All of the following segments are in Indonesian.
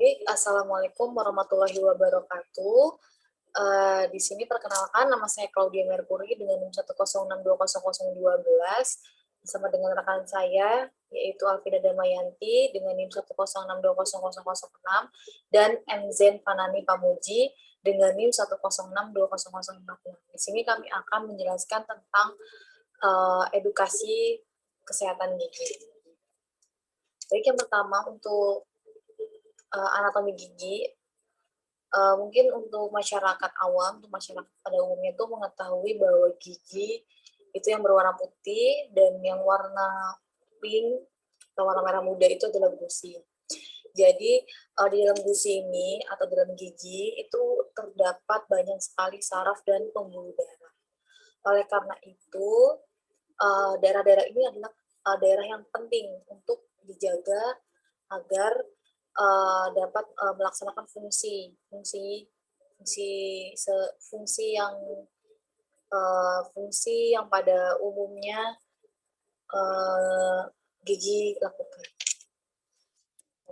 Baik, assalamualaikum warahmatullahi wabarakatuh. Di sini perkenalkan nama saya Claudia Mercury dengan NIM 106200012 bersama dengan rekan saya yaitu Alvida Damayanti dengan NIM 106200006 dan Enzen Fanani Pamuji dengan NIM 106200046. Di sini kami akan menjelaskan tentang edukasi kesehatan gigi. Baik, yang pertama untuk anatomi gigi. Mungkin untuk masyarakat awam, untuk masyarakat pada umumnya itu mengetahui bahwa gigi itu yang berwarna putih dan yang warna pink atau warna merah muda itu adalah gusi. Jadi di dalam gusi ini atau dalam gigi itu terdapat banyak sekali saraf dan pembuluh darah. Oleh karena itu daerah-daerah ini adalah daerah yang penting untuk dijaga agar dapat melaksanakan fungsi yang pada umumnya gigi lakukan.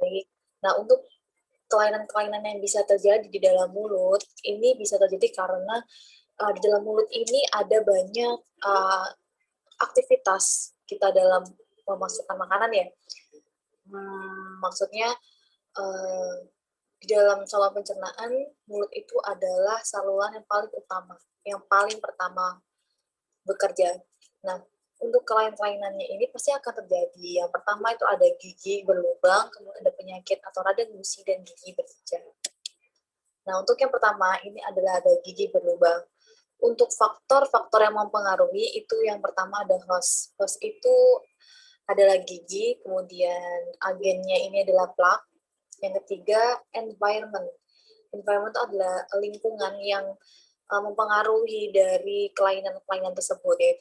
Baik. Nah, untuk kelainan-kelainan yang bisa terjadi di dalam mulut, ini bisa terjadi karena di dalam mulut ini ada banyak aktivitas kita dalam memasukkan makanan ya. Maksudnya di dalam saluran pencernaan, mulut itu adalah saluran yang paling utama, yang paling pertama bekerja. Nah, untuk kelainan-kelainannya ini pasti akan terjadi. Yang pertama itu ada gigi berlubang, kemudian ada penyakit atau radang gusi dan gigi berjejak. Nah, untuk yang pertama ini adalah ada gigi berlubang. Untuk faktor-faktor yang mempengaruhi itu yang pertama ada host. Host itu adalah gigi, kemudian agennya ini adalah plak. Yang ketiga, environment. Environment itu adalah lingkungan yang mempengaruhi dari kelainan-kelainan tersebut. Ya.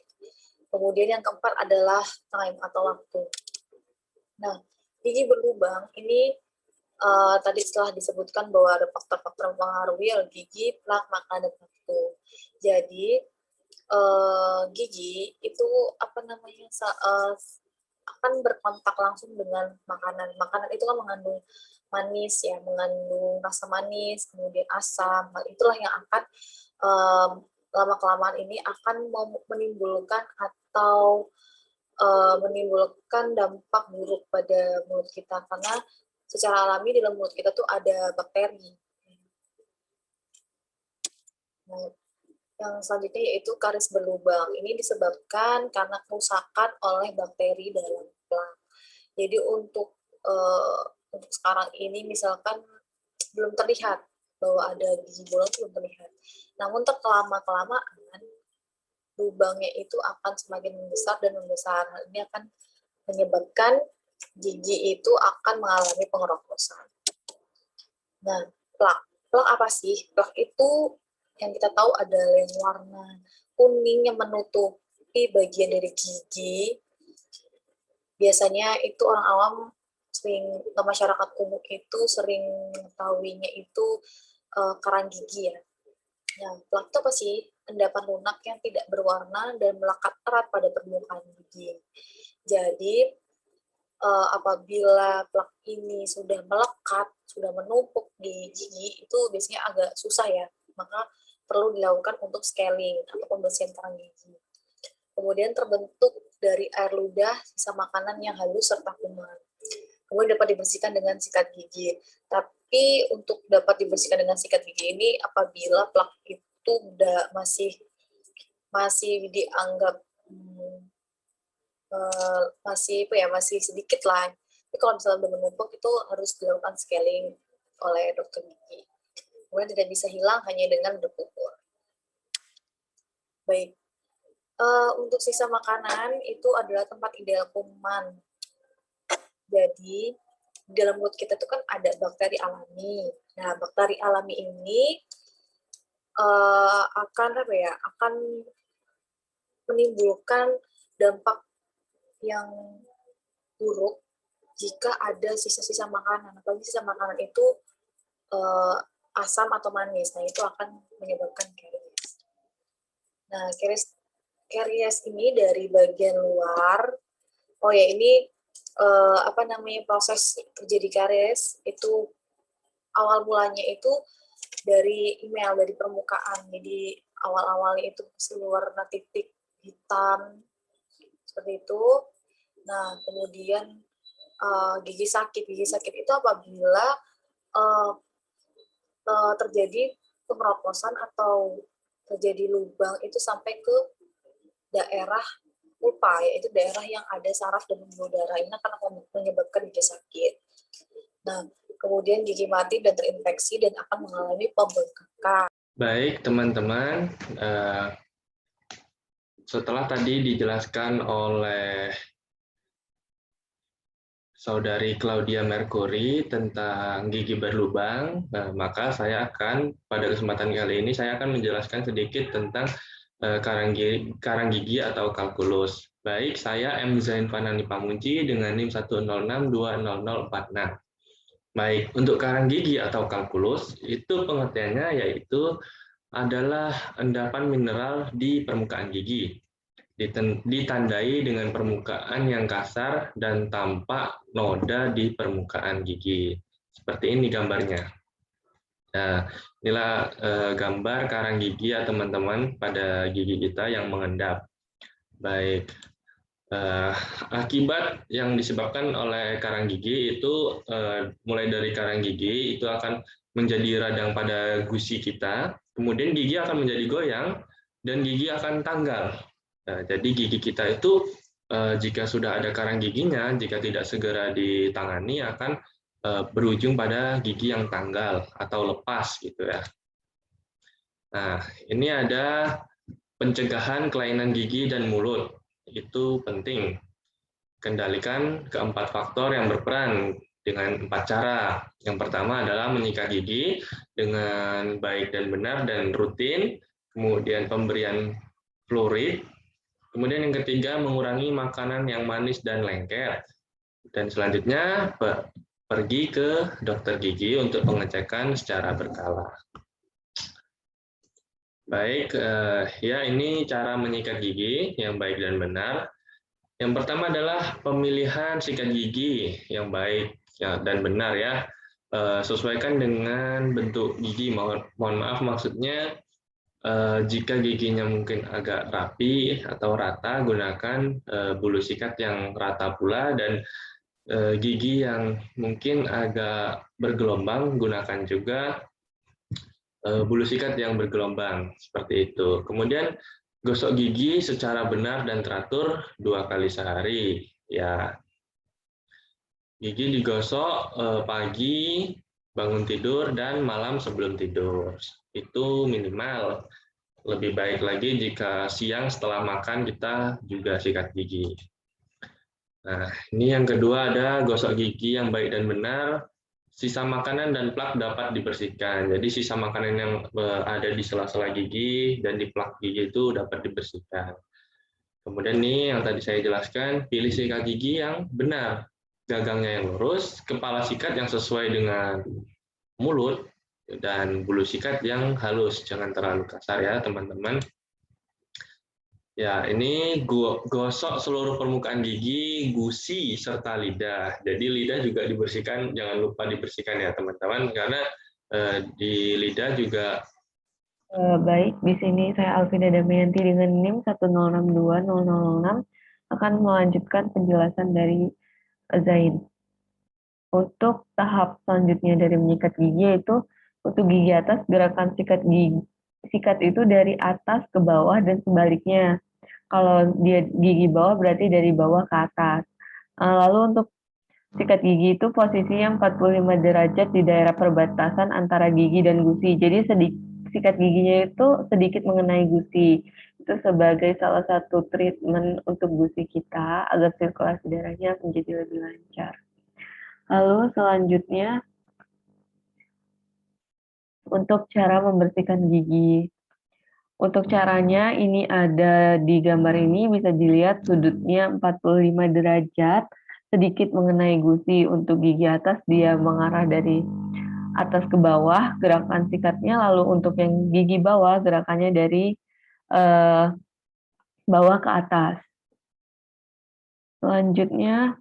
Kemudian yang keempat adalah time atau waktu. Nah, gigi berlubang ini tadi setelah disebutkan bahwa ada faktor-faktor yang mempengaruhi gigi, plak, makanan, dan waktu. Jadi, gigi itu akan berkontak langsung dengan makanan. Makanan itu kan mengandung manis ya, mengandung rasa manis, kemudian asam. Hal itulah yang akan lama-kelamaan ini akan menimbulkan atau menimbulkan dampak buruk pada mulut kita karena secara alami di dalam mulut kita tuh ada bakteri. Nah, yang selanjutnya yaitu karies berlubang. Ini disebabkan karena kerusakan oleh bakteri dalam plak. Jadi untuk sekarang ini misalkan belum terlihat bahwa ada gigi bolong belum terlihat. Namun kelamaan lubangnya itu akan semakin membesar dan membesar. Hal ini akan menyebabkan gigi itu akan mengalami pengerokosan. Nah, plak. Plak apa sih? Plak itu yang kita tahu adalah yang warna kuning yang menutupi bagian dari gigi. Biasanya itu orang awam masyarakat umum itu sering mengetahuinya itu kerang gigi ya. Nah, plak itu apa sih? Endapan lunak yang tidak berwarna dan melekat erat pada permukaan gigi. Jadi, apabila plak ini sudah melekat, sudah menumpuk di gigi, itu biasanya agak susah ya. Maka perlu dilakukan untuk scaling atau pembersihan kerang gigi. Kemudian terbentuk dari air ludah, sisa makanan yang halus, serta kuman. Kemudian dapat dibersihkan dengan sikat gigi. Tapi untuk dapat dibersihkan dengan sikat gigi ini apabila plak itu masih dianggap masih sedikit lah. Tapi kalau misalnya udah menumpuk itu harus dilakukan scaling oleh dokter gigi. Kemudian tidak bisa hilang hanya dengan berkukur. Baik. Untuk sisa makanan itu adalah tempat ideal kuman. Jadi di dalam mulut kita tuh kan ada bakteri alami. Nah, bakteri alami ini akan menimbulkan dampak yang buruk jika ada sisa-sisa makanan. Apalagi sisa makanan itu asam atau manis. Nah, itu akan menyebabkan karies. Nah, karies ini dari bagian luar. Oh ya, ini proses terjadi karies itu awal mulanya itu dari email, dari permukaan. Jadi awal-awalnya itu warna titik hitam seperti itu. Nah, kemudian gigi sakit. Gigi sakit itu apabila terjadi kemeroposan atau terjadi lubang itu sampai ke daerah pulpa, yaitu daerah yang ada saraf dan pembuluh darah. Ini akan menyebabkan gigi sakit. Nah, kemudian gigi mati dan terinfeksi dan akan mengalami pembengkakan. Baik, teman-teman. Setelah tadi dijelaskan oleh Saudari Claudia Mercury tentang gigi berlubang, maka saya akan, pada kesempatan kali ini, saya akan menjelaskan sedikit tentang karang gigi atau kalkulus. Baik, saya M. Zain Fanani Pamunci dengan NIM 106220046. Baik, untuk karang gigi atau kalkulus, itu pengertiannya yaitu adalah endapan mineral di permukaan gigi. Ditandai dengan permukaan yang kasar dan tampak noda di permukaan gigi. Seperti ini gambarnya. Nah, inilah gambar karang gigi ya teman-teman pada gigi kita yang mengendap. Baik, akibat yang disebabkan oleh karang gigi itu mulai dari karang gigi itu akan menjadi radang pada gusi kita, kemudian gigi akan menjadi goyang dan gigi akan tanggal. Nah, jadi gigi kita itu jika sudah ada karang giginya, jika tidak segera ditangani akan berujung pada gigi yang tanggal atau lepas gitu ya. Nah, ini ada pencegahan kelainan gigi dan mulut. Itu penting. Kendalikan keempat faktor yang berperan dengan 4 cara. Yang pertama adalah menyikat gigi dengan baik dan benar dan rutin, kemudian pemberian fluorid, kemudian yang ketiga mengurangi makanan yang manis dan lengket, dan selanjutnya pergi ke dokter gigi untuk pengecekan secara berkala. Baik, ya ini cara menyikat gigi yang baik dan benar. Yang pertama adalah pemilihan sikat gigi yang baik dan benar ya. Sesuaikan dengan bentuk gigi. Mohon maaf maksudnya jika giginya mungkin agak rapi atau rata, gunakan bulu sikat yang rata pula, dan gigi yang mungkin agak bergelombang, gunakan juga bulu sikat yang bergelombang seperti itu. Kemudian gosok gigi secara benar dan teratur 2 kali sehari. Ya, gigi digosok pagi, bangun tidur, dan malam sebelum tidur. Itu minimal. Lebih baik lagi jika siang setelah makan kita juga sikat gigi. Nah, ini yang kedua ada gosok gigi yang baik dan benar. Sisa makanan dan plak dapat dibersihkan. Jadi sisa makanan yang ada di sela-sela gigi dan di plak gigi itu dapat dibersihkan. Kemudian nih yang tadi saya jelaskan, pilih sikat gigi yang benar. Gagangnya yang lurus, kepala sikat yang sesuai dengan mulut, dan bulu sikat yang halus. Jangan terlalu kasar ya teman-teman. Ya, ini gosok seluruh permukaan gigi, gusi, serta lidah. Jadi lidah juga dibersihkan, jangan lupa dibersihkan ya teman-teman, karena di lidah juga. Baik, di sini saya Alvida Damayanti dengan NIM 1062006 akan melanjutkan penjelasan dari Zain. Untuk tahap selanjutnya dari menyikat gigi yaitu untuk gigi atas, gerakan sikat itu dari atas ke bawah dan sebaliknya. Kalau dia gigi bawah berarti dari bawah ke atas. Lalu untuk sikat gigi itu posisinya 45 derajat di daerah perbatasan antara gigi dan gusi. Jadi sikat giginya itu sedikit mengenai gusi. Itu sebagai salah satu treatment untuk gusi kita agar sirkulasi darahnya menjadi lebih lancar. Lalu selanjutnya untuk cara membersihkan gigi. Untuk caranya ini ada di gambar ini, bisa dilihat sudutnya 45 derajat, sedikit mengenai gusi. Untuk gigi atas dia mengarah dari atas ke bawah, gerakan sikatnya. Lalu untuk yang gigi bawah, gerakannya dari bawah ke atas. Selanjutnya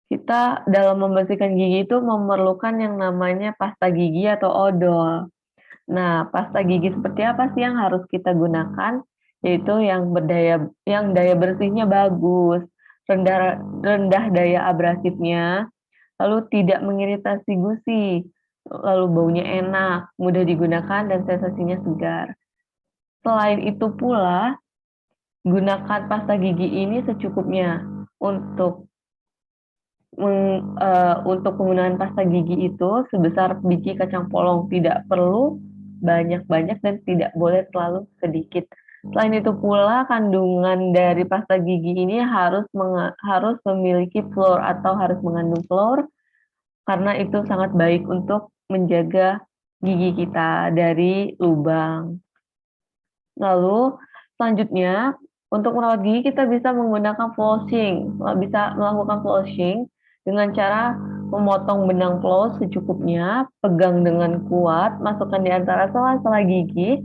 kita dalam membersihkan gigi itu memerlukan yang namanya pasta gigi atau odol. Nah, pasta gigi seperti apa sih yang harus kita gunakan? Yaitu yang daya bersihnya bagus, rendah daya abrasifnya, lalu tidak mengiritasi gusi, lalu baunya enak, mudah digunakan dan sensasinya segar. Selain itu pula, gunakan pasta gigi ini secukupnya untuk untuk penggunaan pasta gigi itu sebesar biji kacang polong, tidak perlu banyak-banyak dan tidak boleh terlalu sedikit. Selain itu pula, kandungan dari pasta gigi ini harus memiliki fluor atau harus mengandung fluor, karena itu sangat baik untuk menjaga gigi kita dari lubang. Lalu selanjutnya, untuk merawat gigi kita bisa menggunakan flossing, bisa melakukan flossing dengan cara memotong benang floss secukupnya, pegang dengan kuat, masukkan di antara sela-sela gigi,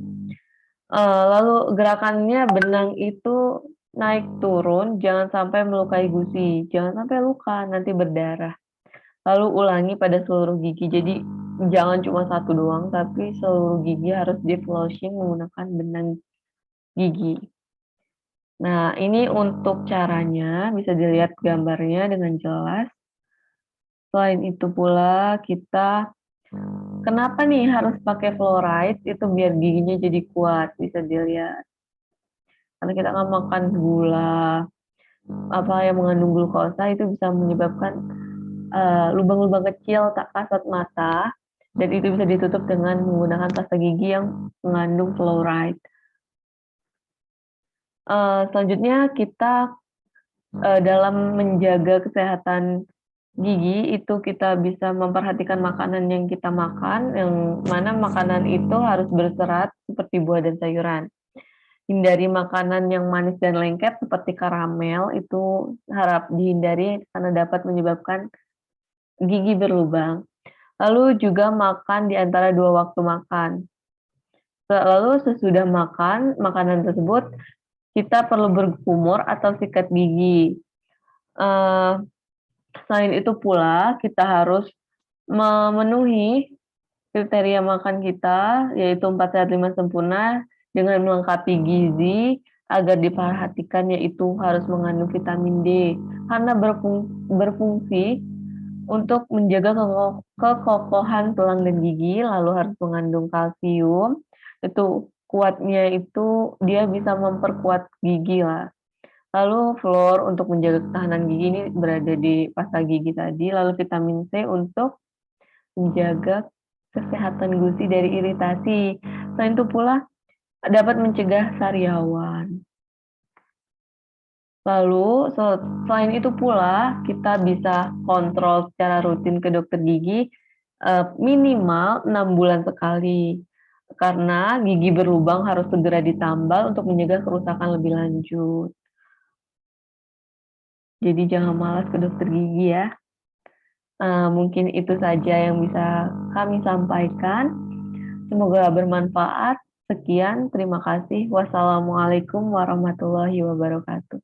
lalu gerakannya benang itu naik turun, jangan sampai melukai gusi, jangan sampai luka, nanti berdarah. Lalu ulangi pada seluruh gigi, jadi jangan cuma satu doang, tapi seluruh gigi harus di flossing menggunakan benang gigi. Nah, ini untuk caranya, bisa dilihat gambarnya dengan jelas. Selain itu pula, kenapa nih harus pakai fluoride? Itu biar giginya jadi kuat, bisa dilihat. Karena kita nggak makan gula, apa yang mengandung glukosa, itu bisa menyebabkan lubang-lubang kecil tak kasat mata, dan itu bisa ditutup dengan menggunakan pasta gigi yang mengandung fluoride. Selanjutnya kita dalam menjaga kesehatan gigi itu kita bisa memperhatikan makanan yang kita makan, yang mana makanan itu harus berserat seperti buah dan sayuran. Hindari makanan yang manis dan lengket seperti karamel, itu harap dihindari karena dapat menyebabkan gigi berlubang. Lalu juga makan di antara 2 waktu makan. Lalu sesudah makan makanan tersebut, kita perlu berkumur atau sikat gigi. Selain itu pula, kita harus memenuhi kriteria makan kita, yaitu 4 sehat 5 sempurna, dengan melengkapi gizi, agar diperhatikan yaitu harus mengandung vitamin D, karena berfungsi untuk menjaga kekokohan tulang dan gigi, lalu harus mengandung kalsium, itu kuatnya itu dia bisa memperkuat gigi lah. Lalu fluor untuk menjaga ketahanan gigi ini berada di pasta gigi tadi, lalu vitamin C untuk menjaga kesehatan gusi dari iritasi. Selain itu pula dapat mencegah sariawan. Lalu selain itu pula kita bisa kontrol secara rutin ke dokter gigi minimal 6 bulan sekali. Karena gigi berlubang harus segera ditambal untuk mencegah kerusakan lebih lanjut. Jadi jangan malas ke dokter gigi ya. Mungkin itu saja yang bisa kami sampaikan. Semoga bermanfaat. Sekian, terima kasih. Wassalamualaikum warahmatullahi wabarakatuh.